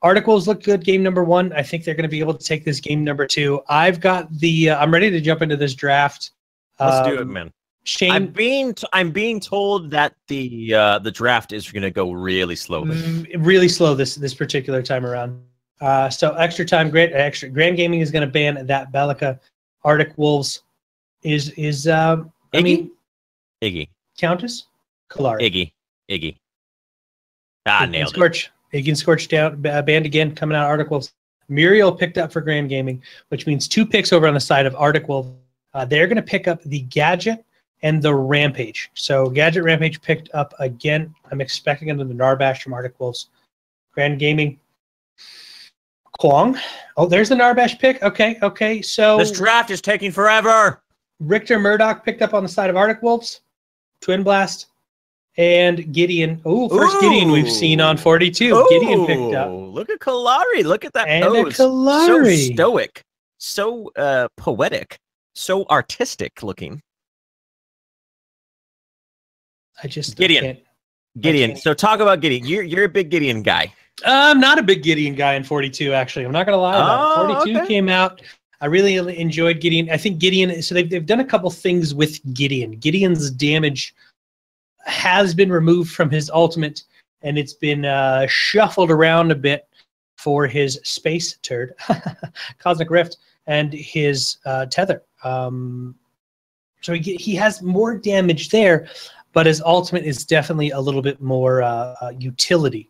Arctic Wolves looked good game number 1. I think they're going to be able to take this game number 2. I've got the I'm ready to jump into this draft. Let's do it, man. Shane, I'm being told that the draft is going to go really slowly. Really slow this particular time around. So extra time, Grand Gaming is going to ban that Bellica. Arctic Wolves is Iggy? I mean, Iggy. Countess? Kallari. Iggy. Nailed it. Iggy and Scorch down, banned again, coming out of Arctic Wolves. Muriel picked up for Grand Gaming, which means 2 picks over on the side of Arctic Wolves. They're going to pick up the Gadget and the Rampage. So Gadget, Rampage picked up again. I'm expecting under the Narbash from Arctic Wolves. Grand Gaming. Kwong. Oh, there's the Narbash pick. Okay. So this draft is taking forever. Richter Murdoch picked up on the side of Arctic Wolves. Twin Blast. And Gideon. Oh, first Gideon we've seen on 42. Gideon picked up. Look at Kallari. Look at that. And a Kallari. So stoic. So poetic. So artistic looking. Gideon. So talk about Gideon. You're a big Gideon guy. I'm not a big Gideon guy in 42, actually. I'm not going to lie about it. 42 came out. I really enjoyed Gideon. I think Gideon, so they've done a couple things with Gideon. Gideon's damage has been removed from his ultimate, and it's been shuffled around a bit for his space turd, Cosmic Rift, and his tether. So he has more damage there, but his ultimate is definitely a little bit more utility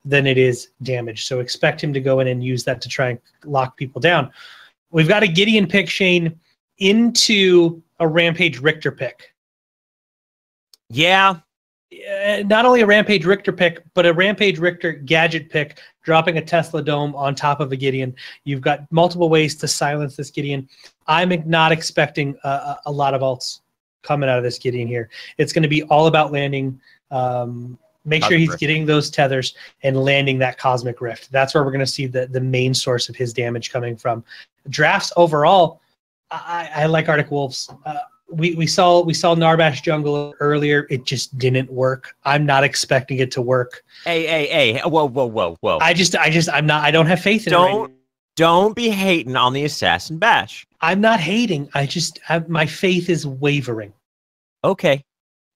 than it is damage. So expect him to go in and use that to try and lock people down. We've got a Gideon pick, Shane, into a Rampage Richter pick. Yeah. Not only a Rampage Richter pick, but a Rampage Richter gadget pick, dropping a Tesla Dome on top of a Gideon. You've got multiple ways to silence this Gideon. I'm not expecting a lot of ults coming out of this Gideon here. It's going to be all about landing. Make sure he's getting those tethers and landing that Cosmic Rift. That's where we're going to see the main source of his damage coming from. Drafts overall, I like Arctic Wolves. We saw Narbash Jungle earlier. It just didn't work. I'm not expecting it to work. Hey. Whoa. I don't have faith in it. Don't be hating on the Assassin Bash. I'm not hating. My faith is wavering. Okay.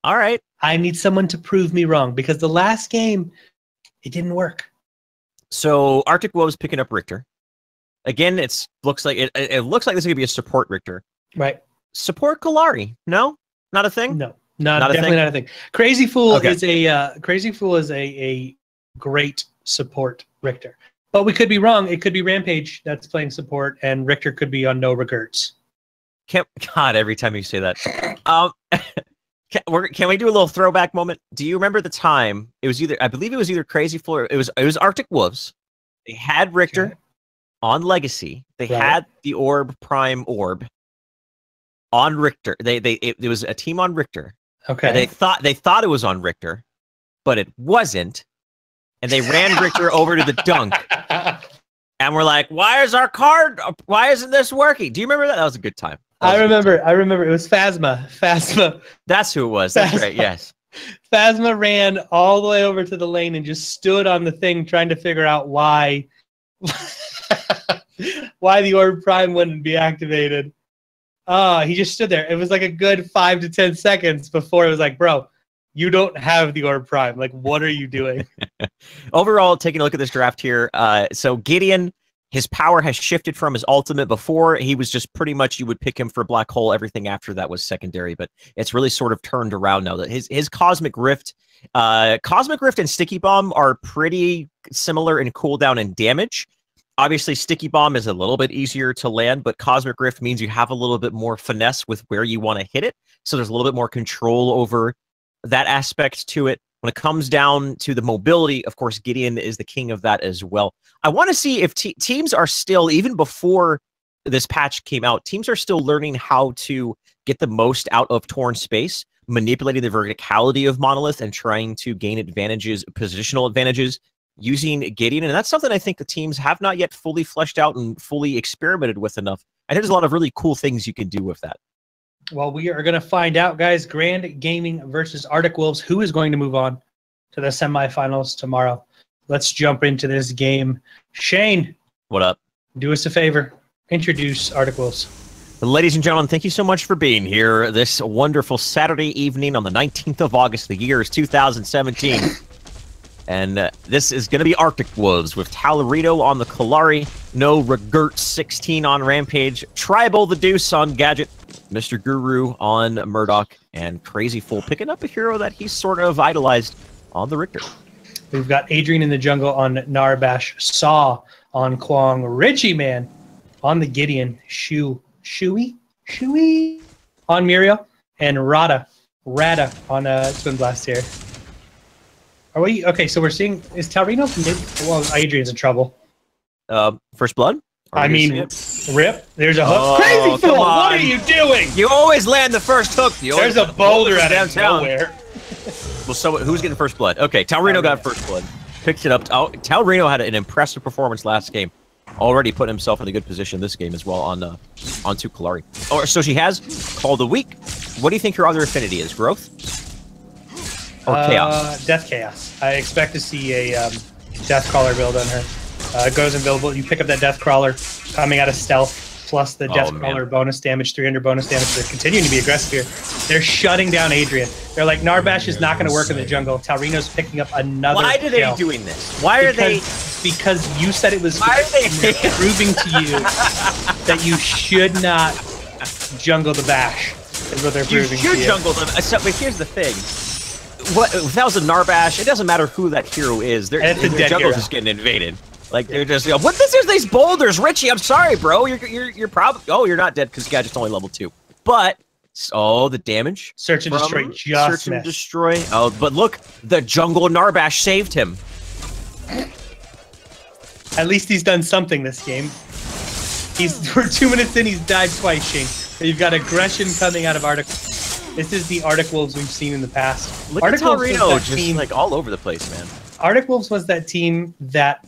All right. I need someone to prove me wrong, because the last game, it didn't work. So Arctic Wolves picking up Richter. Again, it looks like this is going to be a support Richter. Right. Support Kallari. No? Not a thing? No. Definitely not a thing. Crazy Fool is a great support Richter. But we could be wrong. It could be Rampage that's playing support, and Richter could be on no regrets. God, every time you say that. Can we do a little throwback moment? Do you remember the time? I believe it was either Crazy Fool or it was Arctic Wolves. They had Richter on Legacy. They had the Orb Prime Orb on Richter. It was a team on Richter. Okay. And they thought it was on Richter, but it wasn't. And they ran Richter over to the dunk. And we're like, why isn't this working? Do you remember that? That was a good time. I remember. It was Phasma. That's who it was. That's right. Yes. Phasma ran all the way over to the lane and just stood on the thing trying to figure out why the Orb Prime wouldn't be activated. He just stood there. It was like a good 5 to 10 seconds before it was like, bro, you don't have the Orb Prime. Like, what are you doing? Overall, taking a look at this draft here. So Gideon, his power has shifted from his ultimate. Before, he was just pretty much, you would pick him for Black Hole. Everything after that was secondary, but it's really sort of turned around now. That his Cosmic Rift and Sticky Bomb are pretty similar in cooldown and damage. Obviously, Sticky Bomb is a little bit easier to land, but Cosmic Rift means you have a little bit more finesse with where you want to hit it. So there's a little bit more control over that aspect to it. When it comes down to the mobility, of course, Gideon is the king of that as well. I want to see if teams are still, even before this patch came out, teams are still learning how to get the most out of torn space, manipulating the verticality of Monolith and trying to gain advantages, positional advantages, using Gideon. And that's something I think the teams have not yet fully fleshed out and fully experimented with enough. I think there's a lot of really cool things you can do with that. Well, we are going to find out, guys. Grand Gaming versus Arctic Wolves. Who is going to move on to the semifinals tomorrow? let's jump into this game. Shane, what up? Do us a favor. Introduce Arctic Wolves. Ladies and gentlemen, thank you so much for being here this wonderful Saturday evening on the 19th of August. The year is 2017. And this is going to be Arctic Wolves with Tallarito on the Kallari, no Regurt 16 on Rampage, Tribal the Deuce on Gadget, Mr. Guru on Murdoch, and Crazy Fool picking up a hero that he's sort of idolized on the Richter. We've got Adrian in the jungle on Narbash, Saw on Kwong, Richie Man on the Gideon, Shui on Muriel, and Rada on Twin Blast here. Are we okay? So we're seeing, is Taurino mid? Well, Adrian's in trouble. First blood? I mean, rip. There's a hook. Oh, Crazy Fool! What are you doing? You always land the first hook. There's a boulder out of nowhere. Well, so who's getting first blood? Okay, Taurino got first blood. Picks it up. Taurino had an impressive performance last game. Already put himself in a good position this game as well onto Kallari. Oh, so she has Call the Weak. What do you think your other affinity is? Growth? Or Chaos? Death Chaos. I expect to see a Death Crawler build on her. It goes invisible. You pick up that Death Crawler coming out of stealth, plus the Death Crawler bonus damage, 300 bonus damage. They're continuing to be aggressive here. They're shutting down Adrian. They're like, Narbash is not going to work in the jungle. Taurino's picking up another Why are they doing this? Why are they? Because you said it was proving to you that you should not jungle the bash. Is what they're proving to you. You should jungle them. But here's the thing. If that was a Narbash, it doesn't matter who that hero is. Their jungle's just getting invaded. Like they're just, what? This is these boulders, Richie. I'm sorry, bro. You're probably. Oh, you're not dead because Gadget's only level 2. But the damage. Search and destroy. Search and destroy. Oh, but look, the jungle Narbash saved him. At least he's done something this game. We're 2 minutes in. He's died twice, Shane. You've got aggression coming out of Arctic. This is the Arctic Wolves we've seen in the past. Look at Taurino, just like all over the place, man. Arctic Wolves was that team that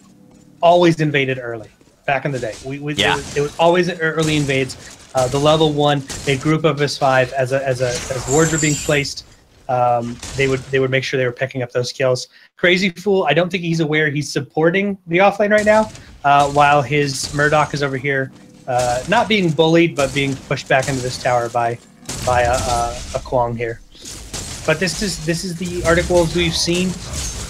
always invaded early back in the day. It was always early invades. The level 1, they group up as 5 as wards were being placed. They would make sure they were picking up those kills. Crazy Fool, I don't think he's aware he's supporting the offlane right now, while his Murdoch is over here, not being bullied but being pushed back into this tower by a Kwong here. But this is the Arctic Wolves we've seen.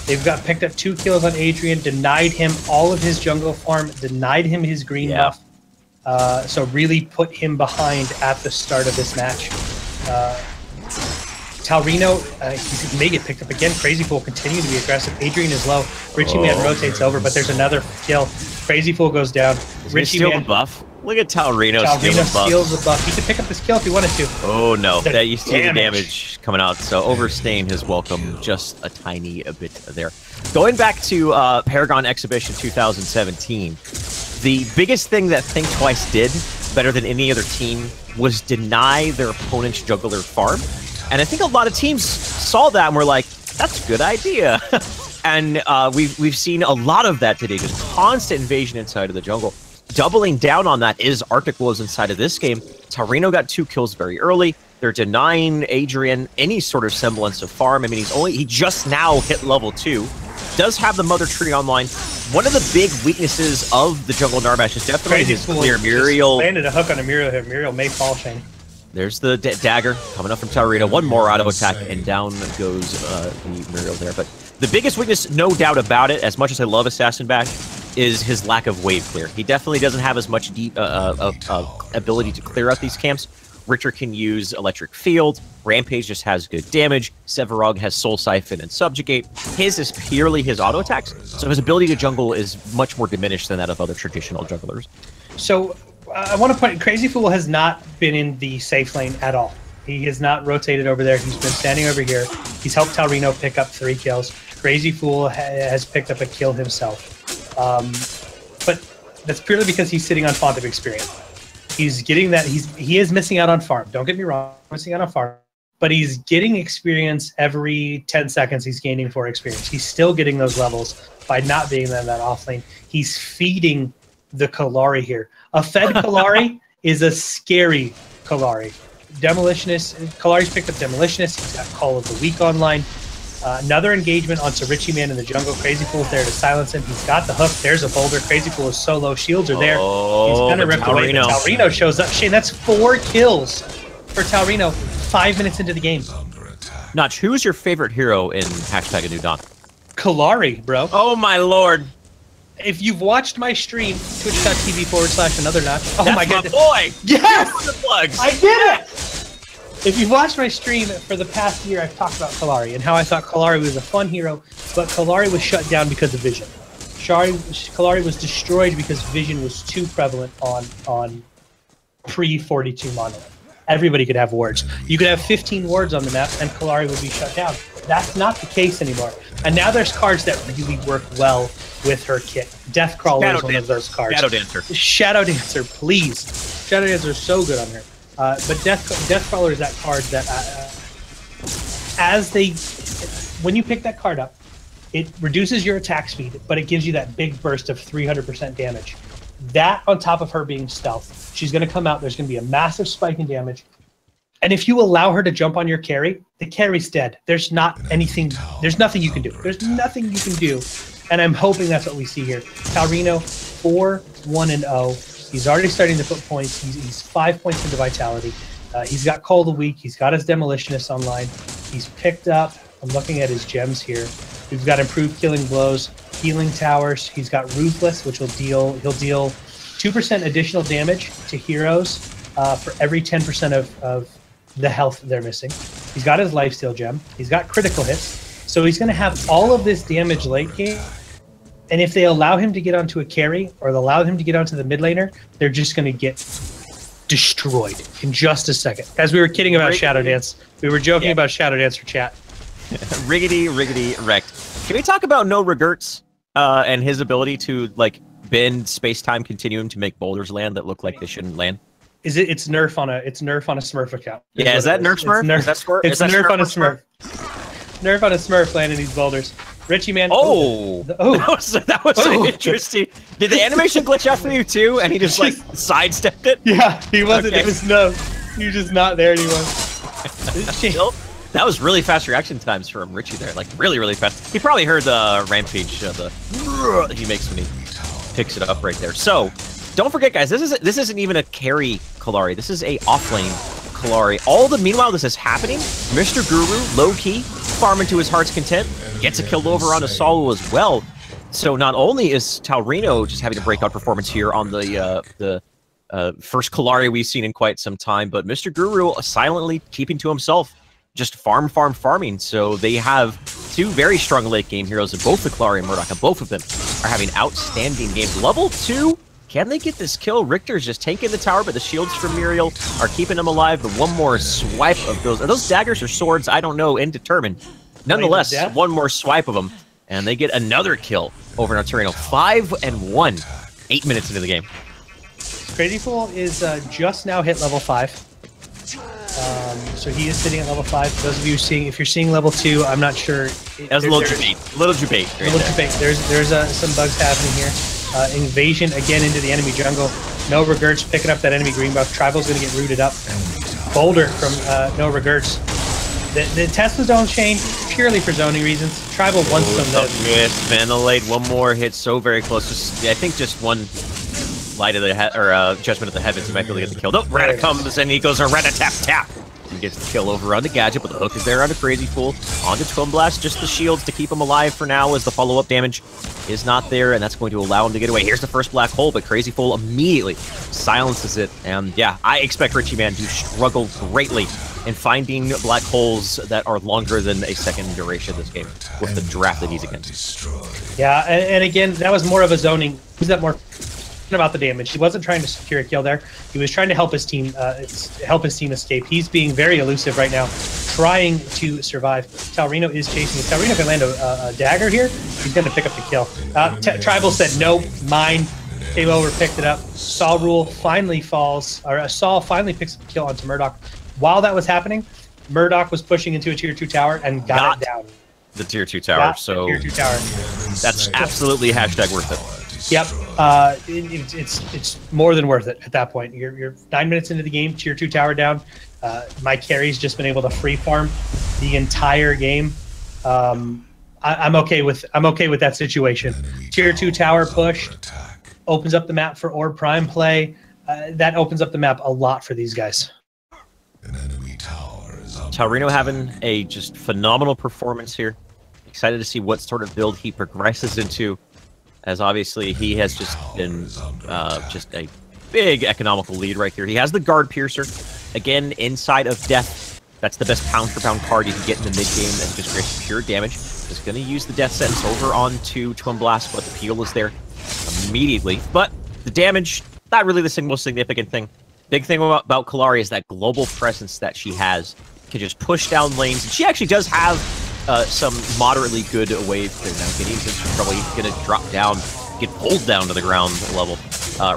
They've got picked up 2 kills on Adrian, denied him all of his jungle farm, denied him his green buff. So really put him behind at the start of this match. Taurino, he may get picked up again. Crazy Fool continue to be aggressive. Adrian is low. Richie Man rotates over, but there's another kill. Crazy Fool goes down. Richie Man the buff. Look at Taurino steals the buff. He could pick up this kill if he wanted to. Oh no, that you see the damage coming out. So overstaying his welcome just a tiny bit there. Going back to Paragon Exhibition 2017, the biggest thing that Think Twice did better than any other team was deny their opponent's juggler farm. And I think a lot of teams saw that and were like, that's a good idea. And we've seen a lot of that today, just constant invasion inside of the jungle. Doubling down on that is Arctic Wolves inside of this game. Taurino got 2 kills very early. They're denying Adrian any sort of semblance of farm. I mean, he just now hit level 2. Does have the Mother Tree online. One of the big weaknesses of the jungle Narbash is definitely his clear Muriel. Landed a hook on a Muriel here. Muriel may fall, Shane. There's the dagger coming up from Taurino. One more auto attack, and down goes the Muriel there. But the biggest weakness, no doubt about it, as much as I love Assassin Bash, is his lack of wave clear. He definitely doesn't have as much deep ability to clear out these camps. Richter can use Electric Field. Rampage just has good damage. Sevarog has Soul Siphon and Subjugate. His is purely his auto attacks, so his ability to jungle is much more diminished than that of other traditional junglers. So I want to point, Crazy Fool has not been in the safe lane at all. He has not rotated over there. He's been standing over here. He's helped Taurino pick up 3 kills. Crazy Fool has picked up a kill himself. But that's purely because he's sitting on Font of Experience. He's getting that, he is missing out on farm. Don't get me wrong, missing out on farm. But he's getting experience every 10 seconds he's gaining 4 experience. He's still getting those levels by not being in that off lane. He's feeding the Kallari here. A fed Kallari is a scary Kallari. Demolitionist, Kallari's picked up Demolitionist. He's got Call of the Week online. Another engagement onto Richie Man in the jungle. Crazy Fool's there to silence him. He's got the hook. There's a boulder. Crazy Fool is so low. Shields are there. He's going to rip away. Taurino shows up. Shane, that's 4 kills for Taurino 5 minutes into the game. Notch, who's your favorite hero in #A New Dawn? Kallari, bro. Oh, my lord. If you've watched my stream, twitch.tv/another notch. Oh, my goodness. Boy. Yes! The plugs. I did it! If you've watched my stream for the past year, I've talked about Kallari and how I thought Kallari was a fun hero, but Kallari was shut down because of Vision. Kallari was destroyed because Vision was too prevalent on pre-42 Monolith. Everybody could have wards. You could have 15 wards on the map and Kallari would be shut down. That's not the case anymore. And now there's cards that really work well with her kit. Deathcrawler is one of those cards. Shadow Dancer. Shadow Dancer, please. Shadow Dancer is so good on her. But Deathcrawler is that card that, when you pick that card up, it reduces your attack speed, but it gives you that big burst of 300% damage. That on top of her being stealth, she's going to come out. There's going to be a massive spike in damage. And if you allow her to jump on your carry, the carry's dead. There's nothing you can do. There's nothing you can do. And I'm hoping that's what we see here. Taurino, 4-1-0. He's already starting to put points. He's 5 points into Vitality. He's got Call of the Week. He's got his Demolitionist online. He's picked up, I'm looking at his gems here. We've got Improved Killing Blows, Healing Towers. He's got Ruthless, which he'll deal 2% additional damage to heroes for every 10% of the health they're missing. He's got his Lifesteal Gem. He's got critical hits. So he's going to have all of this damage late game. And if they allow him to get onto a carry or they allow him to get onto the mid laner, they're just going to get destroyed in just a second. As we were kidding about Shadow Dance, we were joking about Shadow Dance for chat. Riggedy wrecked. Can we talk about No Regrets and his ability to like bend space-time continuum to make boulders land that look like they shouldn't land? It's nerf on a Smurf account. Yeah, is that Nerf Smurf? It's nerf on a Smurf. Nerf on a Smurf landing these boulders. Richie Man. That was interesting. Did the animation glitch out for you too? And he just like sidestepped it? Yeah, he wasn't. Okay. It was no. He was just not there anymore. That was really fast reaction times from Richie there. Like really fast. He probably heard the rampage he makes when he picks it up right there. So don't forget, guys. This isn't even a carry Kallari. This is a offlane Kallari. Meanwhile this is happening, Mr. Guru, low-key, farming to his heart's content, gets a kill over on Asalu as well. So not only is Taurino just having a breakout performance here on the first Kallari we've seen in quite some time, but Mr. Guru silently keeping to himself, just farming. So they have two very strong late game heroes in both the Kallari and Murdoch, and both of them are having outstanding games. Level 2. Can they get this kill? Richter's just tanking the tower, but the shields from Muriel are keeping him alive. The one more swipe of those. Are those daggers or swords? I don't know. Indeterminate. Nonetheless, one more swipe of them, and they get another kill over on Taurino. 5-1, 8 minutes into the game. Crazy Fool is just now hit level 5. So he is sitting at level 5. Those of you seeing, if you're seeing level 2, I'm not sure. That was a little debate. There's some bugs happening here. Invasion again into the enemy jungle. No Regrets picking up that enemy green buff. Tribal's going to get rooted up. Boulder from No Regrets. The Tesla don't change purely for zoning reasons. Tribal wants them to miss. Ventilate. One more hit so very close. I think just one light of the judgment of the heavens. He might be able to get the kill. Nope. Rata comes and he goes a Rata-tap-tap. He gets the kill over on the Gadget, but the hook is there on the Crazy Fool. On to Twin Blast, just the shields to keep him alive for now as the follow-up damage is not there, and that's going to allow him to get away. Here's the first black hole, but Crazy Fool immediately silences it. And yeah, I expect Richie Man to struggle greatly in finding black holes that are longer than a second duration this game with the draft that he's against. Yeah, and again, that was more of a zoning. Who's that more about the damage? He wasn't trying to secure a kill there. He was trying to help his team escape. He's being very elusive right now, trying to survive. Taurino is chasing. If Taurino can land a dagger here, he's going to pick up the kill. Tribal said, nope, mine. Came over, picked it up. Saw Rule finally falls, or Saul finally picks up the kill onto Murdoch. While that was happening, Murdoch was pushing into a tier 2 tower and got it down. The tier 2 tower, so tier 2 tower. That's absolutely hashtag worth it. Yep, it's more than worth it at that point. You're 9 minutes into the game, tier 2 tower down. My carry's just been able to free farm the entire game. I'm okay with that situation. Tier 2 tower pushed opens up the map for Orb Prime play. That opens up the map a lot for these guys. Taurino having a just phenomenal performance here. Excited to see what sort of build he progresses into, as obviously he has just been just a big economical lead right here. He has the Guard Piercer, again, inside of Death. That's the best pound-for-pound card you can get in the mid-game that just creates pure damage. Just going to use the Death Sentence over onto Twin Blast, but the peel is there immediately. But the damage, not really the most significant thing. Big thing about Kallari is that global presence that she has. Can just push down lanes, and she actually does have some moderately good wave clear. Now, Gideon's probably going to drop down, get pulled down to the ground level,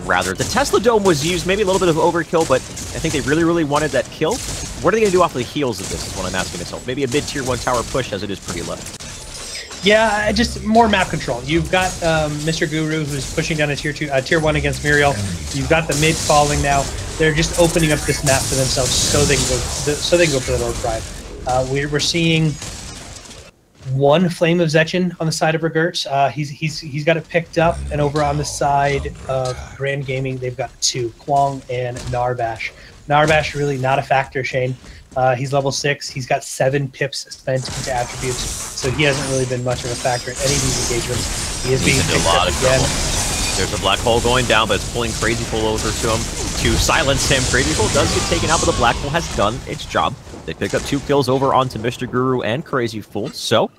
rather. The Tesla Dome was used, maybe a little bit of overkill, but I think they really wanted that kill. What are they going to do off the heels of this is what I'm asking myself. Maybe a mid-tier 1 tower push, as it is pretty low. Yeah, just more map control. You've got Mr. Guru, who's pushing down a tier 1 against Muriel. You've got the mid falling now. They're just opening up this map for themselves so they can go for the Lord Prime. We're seeing one Flame of Zetchin on the side of Regertz. He's got it picked up, and over on the side of Grand Gaming, they've got 2, Kwong and Narbash. Narbash really not a factor, Shane. He's level 6. He's got 7 pips spent into attributes, so he hasn't really been much of a factor in any of these engagements. He is being picked up again. There's a Black Hole going down, but it's pulling Crazy Fool over to him to silence him. Crazy Fool does get taken out, but the Black Hole has done its job. They pick up 2 kills over onto Mr. Guru and Crazy Fool. So,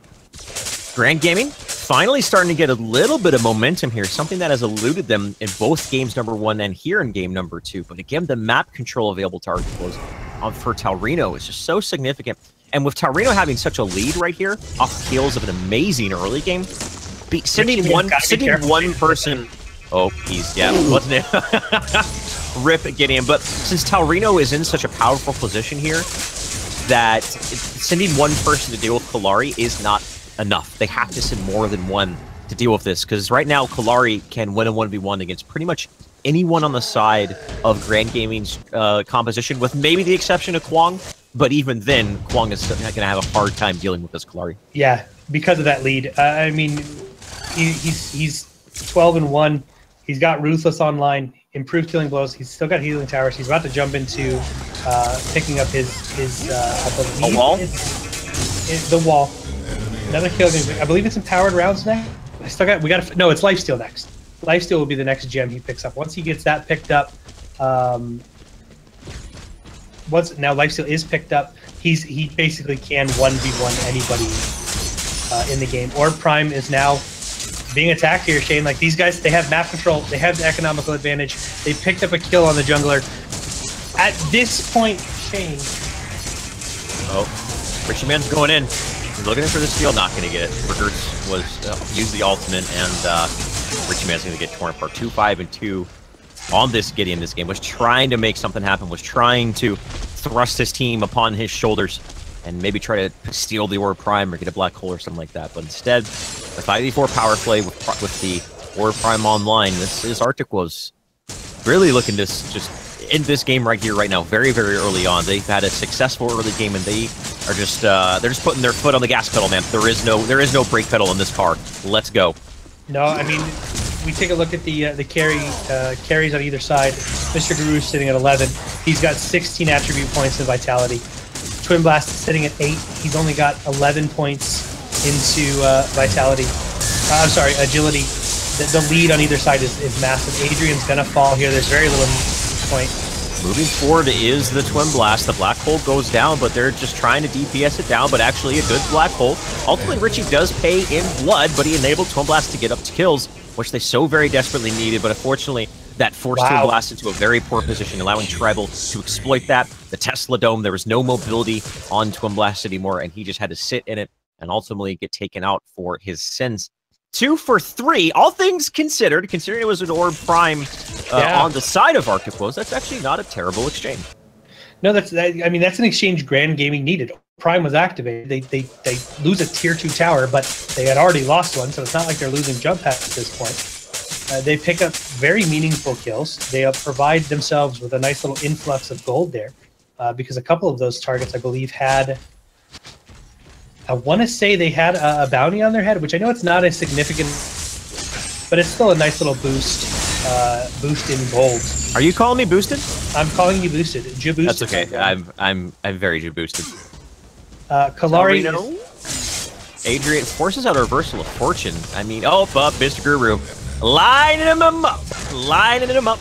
Grand Gaming finally starting to get a little bit of momentum here, something that has eluded them in both games number 1 and here in game number 2. But again, the map control available to Arcticos for Taurino is just so significant. And with Taurino having such a lead right here, off the heels of an amazing early game, sending one person... Oh, wasn't it? Rip Gideon. But since Taurino is in such a powerful position here, that sending one person to deal with Kallari is not enough. They have to send more than one to deal with this, because right now Kallari can win a 1v1 against pretty much anyone on the side of Grand Gaming's composition, with maybe the exception of Kwong. But even then, Kwong is going to have a hard time dealing with this Kallari. Yeah, because of that lead. I mean, he's 12-1. He's got Ruthless online, improved killing blows. He's still got healing towers. He's about to jump into picking up his I believe wall? The wall. Another kill. I believe it's empowered rounds now. No, it's Lifesteal next. Lifesteal will be the next gem he picks up. Once he gets that picked up, now Lifesteal is picked up, he basically can 1v1 anybody in the game. Orb Prime is now being attacked here, Shane. Like, these guys, they have map control, they have the economical advantage. They picked up a kill on the jungler. At this point, Shane. Oh, Richie Man's going in. He's looking for this steal, not going to get it. Regertz was used the ultimate, and Richie Man's going to get torn apart. 2-5-2 on this Gideon this game. Was trying to make something happen, was trying to thrust his team upon his shoulders and maybe try to steal the Orb Prime or get a Black Hole or something like that. But instead, the 5v4 power play with the Orb Prime online, this is Arctic was really looking to just in this game right here, right now, very early on. They've had a successful early game, and they are just they're just putting their foot on the gas pedal, man. There is no brake pedal in this car. Let's go. No, I mean, we take a look at the carries on either side. Mr. Guru's sitting at 11. He's got 16 attribute points in Vitality. Twin Blast is sitting at 8. He's only got 11 points into Vitality. I'm sorry, Agility. The lead on either side is massive. Adrian's gonna fall here. There's very little point. Moving forward is the Twin Blast. The Black Hole goes down, but they're just trying to DPS it down, but actually a good Black Hole. Ultimately, Richie does pay in blood, but he enabled Twin Blast to get up to kills, which they so very desperately needed, but unfortunately, that forced Twin Blast into a very poor position, allowing Tribal to exploit that. The Tesla Dome, there was no mobility on Twin Blast anymore, and he just had to sit in it and ultimately get taken out for his sins. 2 for 3, all things considered, considering it was an Orb Prime on the side of Arcticos, that's actually not a terrible exchange. No, I mean, that's an exchange Grand Gaming needed. Prime was activated. They lose a tier 2 tower, but they had already lost one, so it's not like they're losing jump pads at this point. They pick up very meaningful kills. They provide themselves with a nice little influx of gold there, because a couple of those targets, I believe, had I want to say they had a bounty on their head, which I know it's not as significant, but it's still a nice little boost in gold. Are you calling me boosted? I'm calling you boosted. Boosted. That's okay. I'm very boosted. Kallari. Adrian forces out a reversal of fortune. I mean, up, Mr. Guru. Lining him up.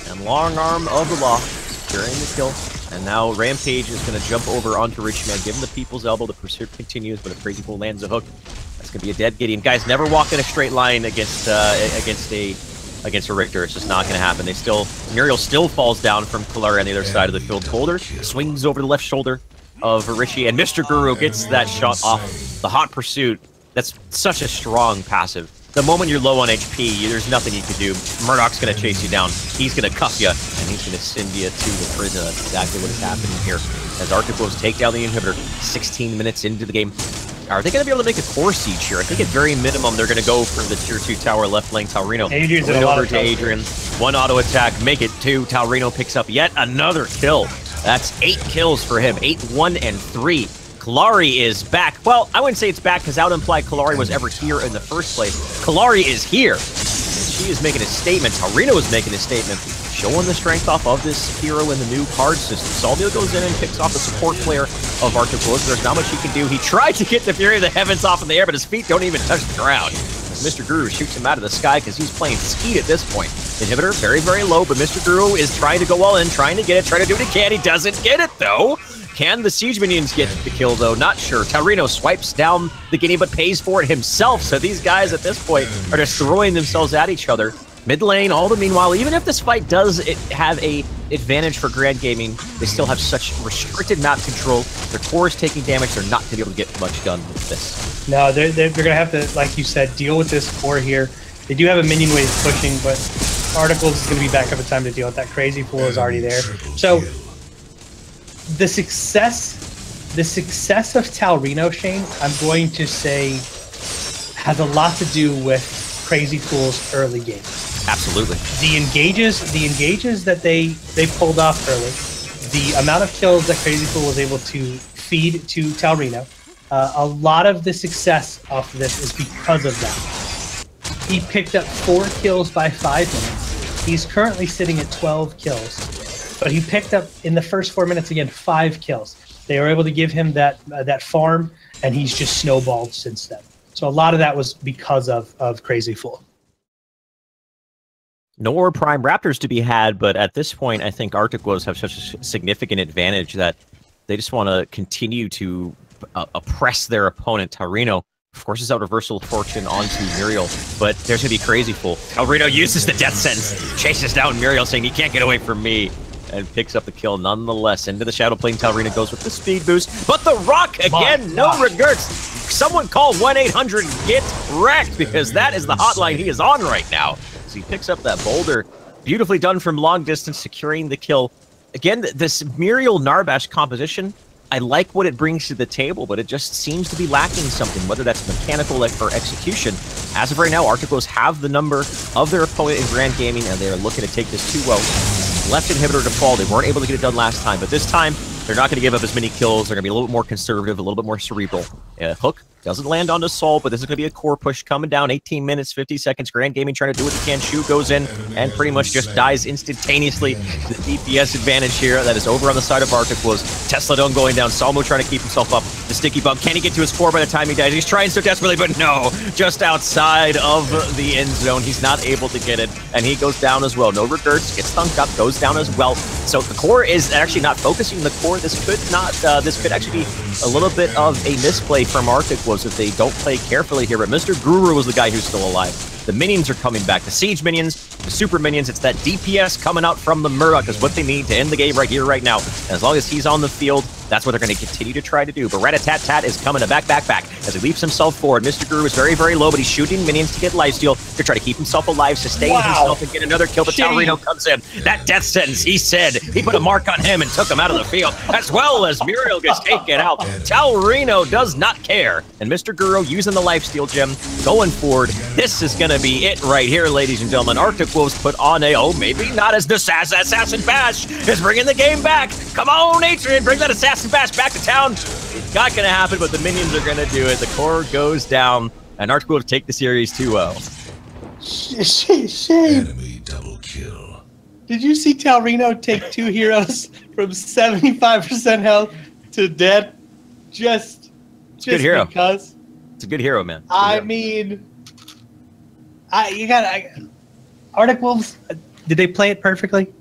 And long arm of the law, securing the kill. And now Rampage is going to jump over onto Rich Man, give him the people's elbow. The pursuit continues, but if Crazy Fool lands a hook, that's going to be a dead Gideon. Guys, never walk in a straight line against a Richter. It's just not going to happen. Muriel still falls down from Kallari on the other side of the field. Boulder swings over the left shoulder of Richie, and Mr. Guru gets that shot off the hot pursuit. That's such a strong passive. The moment you're low on HP, there's nothing you can do. Murdoch's going to chase you down. He's going to cuff you, and he's going to send you to the prison. That's exactly what is happening here. As Arctic Wolves take down the inhibitor, 16 minutes into the game. Are they going to be able to make a core siege here? I think at very minimum, they're going to go for the tier 2 tower left lane Taurino. Adrian's in a lot over of to Adrian. One auto attack, make it 2. Taurino picks up yet another kill. That's 8 kills for him. 8, 1, and 3. Kallari is back. Well, I wouldn't say it's back because that would imply Kallari was ever here in the first place. Kallari is here. And she is making a statement. Taurino is making a statement, showing the strength off of this hero in the new card system. Salvio goes in and picks off the support player of Arctic Wolves. There's not much he can do. He tried to get the Fury of the Heavens off in the air, but his feet don't even touch the ground. Mr. Guru shoots him out of the sky because he's playing Skeet at this point. Inhibitor, very low, but Mr. Guru is trying to go all in, trying to get it, trying to do what he can. He doesn't get it, though. Can the Siege Minions get the kill, though? Not sure. Taurino swipes down the Guinea, but pays for it himself. So these guys at this point are just throwing themselves at each other. Mid lane, all the meanwhile, even if this fight does have a advantage for Grand Gaming, they still have such restricted map control. Their core is taking damage. They're not going to be able to get much done with this. No, they're going to have to, like you said, deal with this core here. They do have a minion wave pushing, but Articles is going to be back up in time to deal with that. Crazy Fool is already there. So the success of Taurino, Shane, I'm going to say, has a lot to do with Crazy Fool's early game. Absolutely. The engages that they pulled off early, the amount of kills that Crazy Fool was able to feed to Taurino, a lot of the success off of this is because of that. He picked up 4 kills by 5 minutes. He's currently sitting at 12 kills, but he picked up in the first 4 minutes again 5 kills. They were able to give him that farm, and he's just snowballed since then. So a lot of that was because of Crazy Fool. No more Prime Raptors to be had, but at this point, I think Arctic Wolves have such a significant advantage that they just want to continue to oppress their opponent. Taurino forces out Reversal of Fortune onto Muriel, but there's going to be Crazy Fool. Taurino uses the death sentence, chases down Muriel, saying, "You can't get away from me," and picks up the kill nonetheless. Into the Shadow Plane, Taurino goes with the speed boost, but the Rock again, no regrets. Someone call 1-800-GET-WRECKED, because that is the hotline he is on right now. So he picks up that boulder, beautifully done from long distance, securing the kill. Again, this Muriel Narbash composition, I like what it brings to the table, but it just seems to be lacking something, whether that's mechanical or execution. As of right now, Arctic Wolves have the number of their opponent in Grand Gaming, and they are looking to take this 2-0. Left inhibitor to fall. They weren't able to get it done last time, but this time, they're not going to give up as many kills. They're going to be a little bit more conservative, a little bit more cerebral. Hook doesn't land onto Sol, but this is going to be a core push coming down. 18 minutes, 50 seconds. Grand Gaming trying to do what they can. Shu goes in and pretty much just dies instantaneously. The DPS advantage here that is over on the side of Arctic was Tesla Dome going down. Salmo trying to keep himself up. The sticky bump. Can he get to his core by the time he dies? He's trying so desperately, but no. Just outside of the end zone. He's not able to get it, and he goes down as well. No regrets. Gets thunked up. Goes down as well. So the core is actually not focusing the core. This could actually be a little bit of a misplay from Arctic Wolves if they don't play carefully here. But Mr. Guru was the guy who's still alive. The minions are coming back. The siege minions, the super minions. It's that DPS coming out from the Murdoch is what they need to end the game right here, right now. And as long as he's on the field, that's what they're going to continue to try to do. But Rat-a-tat-tat is coming to back as he leaps himself forward. Mr. Guru is very, very low, but he's shooting minions to get lifesteal to try to keep himself alive, sustain himself, and get another kill. But Taurino comes in. That death sentence, he said, he put a mark on him and took him out of the field, as well as Muriel gets taken out. Taurino does not care. And Mr. Guru using the lifesteal gem, going forward. This is going to be it right here, ladies and gentlemen. Arctic Wolves put on maybe not as the Assassin Bash is bringing the game back. Come on, Adrian, bring that Assassin Jackson Bass back to town. It's not going to happen, but the minions are going to do it. The core goes down, and Arctic will take the series 2-0. Shame. Enemy double kill. Did you see Talrino take 2 heroes from 75% health to dead? Just good hero. Because. It's a good hero, man. I mean, Arctic Wolves. Did they play it perfectly?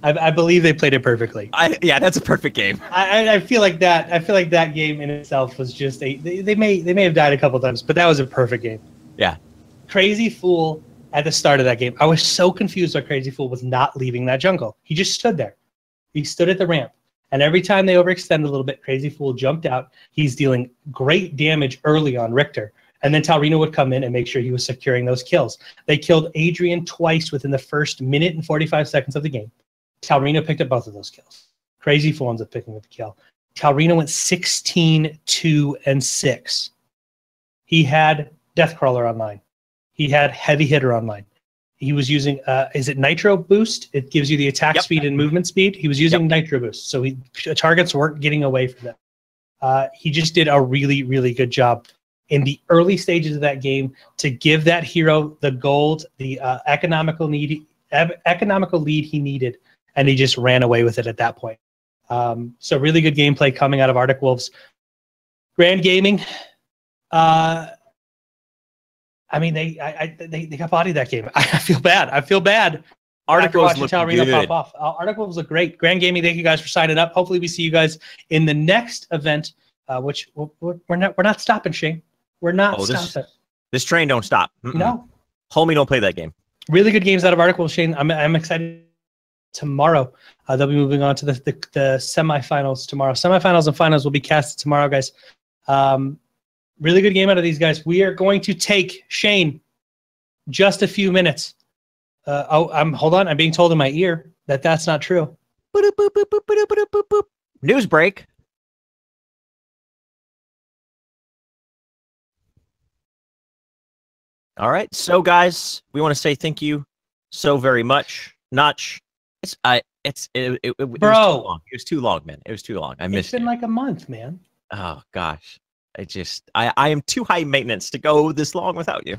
I believe they played it perfectly. Yeah, that's a perfect game. I feel like that. I feel like that game in itself was just they may have died a couple times, but that was a perfect game. Yeah. Crazy Fool at the start of that game. I was so confused why Crazy Fool was not leaving that jungle. He just stood there. He stood at the ramp. And every time they overextend a little bit, Crazy Fool jumped out. He's dealing great damage early on Richter. And then Talrino would come in and make sure he was securing those kills. They killed Adrian twice within the first minute and 45 seconds of the game. Talrino picked up both of those kills. Crazy Fool ends up picking up the kill. Talrino went 16, 2, and 6. He had Deathcrawler online. He had Heavy Hitter online. He was using, is it Nitro Boost? It gives you the attack speed and movement speed. He was using Nitro Boost, so targets weren't getting away from them. He just did a really, really good job in the early stages of that game to give that hero the gold, the economical lead he needed, and he just ran away with it at that point. So really good gameplay coming out of Arctic Wolves. Grand Gaming, I mean, they got bodied that game. I feel bad. Arctic Wolves look good. Pop off. Arctic Wolves look great. Grand Gaming, thank you guys for signing up. Hopefully we see you guys in the next event, which we're not stopping, Shane. We're not stopping. This train don't stop. No. Homie, don't play that game. Really good games out of Arctic Wolves, Shane. I'm excited. Tomorrow, they'll be moving on to the semifinals tomorrow. Semifinals and finals will be casted tomorrow, guys. Really good game out of these guys. We are going to take Shane just a few minutes. Hold on. I'm being told in my ear that that's not true. News break. All right. So, guys, we want to say thank you so very much. Notch. It was too long. It was too long, man. It was too long. I missed it. It's been like a month, man. Oh, gosh. I am too high maintenance to go this long without you.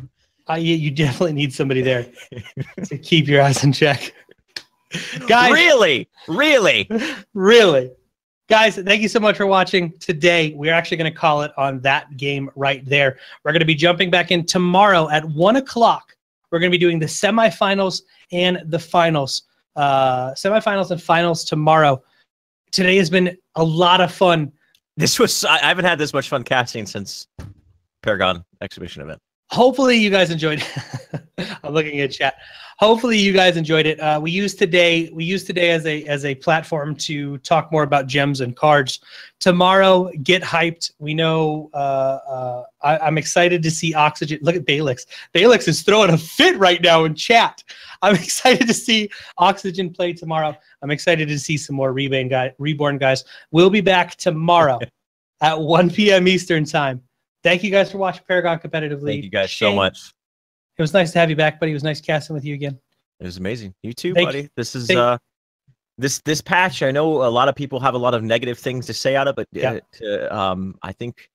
You definitely need somebody there to keep your ass in check. Guys, really? Guys, thank you so much for watching today. We're actually going to call it on that game right there. We're going to be jumping back in tomorrow at 1 o'clock. We're going to be doing the semifinals and the finals. Semifinals and finals tomorrow. Today has been a lot of fun. I haven't had this much fun casting since Paragon exhibition event. Hopefully you guys enjoyed it. I'm looking at chat. Hopefully you guys enjoyed it. We used today as a platform to talk more about gems and cards. Tomorrow, get hyped. We know I'm excited to see Oxygen. Look at Balix. Balix is throwing a fit right now in chat. I'm excited to see Oxygen play tomorrow. I'm excited to see some more Reborn guys. We'll be back tomorrow at 1 p.m. Eastern time. Thank you guys for watching Paragon Competitive League. Thank you guys so much. It was nice to have you back, buddy. It was nice casting with you again. It was amazing. You too, buddy. This is this patch. I know a lot of people have a lot of negative things to say out of it, but I think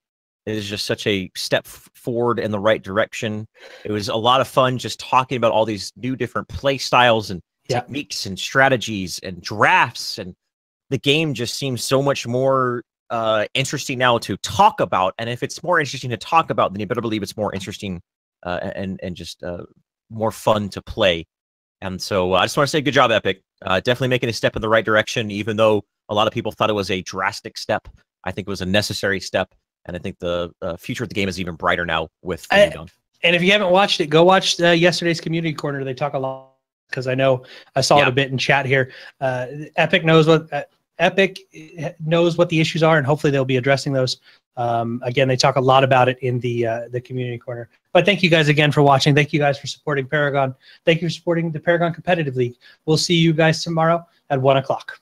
it is just such a step forward in the right direction. It was a lot of fun just talking about all these new different play styles and techniques and strategies and drafts, and the game just seems so much more interesting now to talk about. And if it's more interesting to talk about, then you better believe it's more interesting and just more fun to play. And so I just want to say good job, Epic. Definitely making a step in the right direction, even though a lot of people thought it was a drastic step. I think it was a necessary step, and I think the future of the game is even brighter now with and if you haven't watched it, go watch yesterday's Community Corner. They talk a lot, because I know I saw it a bit in chat here. Epic knows what the issues are, and hopefully they'll be addressing those. Again, they talk a lot about it in the Community Corner. But thank you guys again for watching. Thank you guys for supporting Paragon. Thank you for supporting the Paragon Competitive League. We'll see you guys tomorrow at 1 o'clock.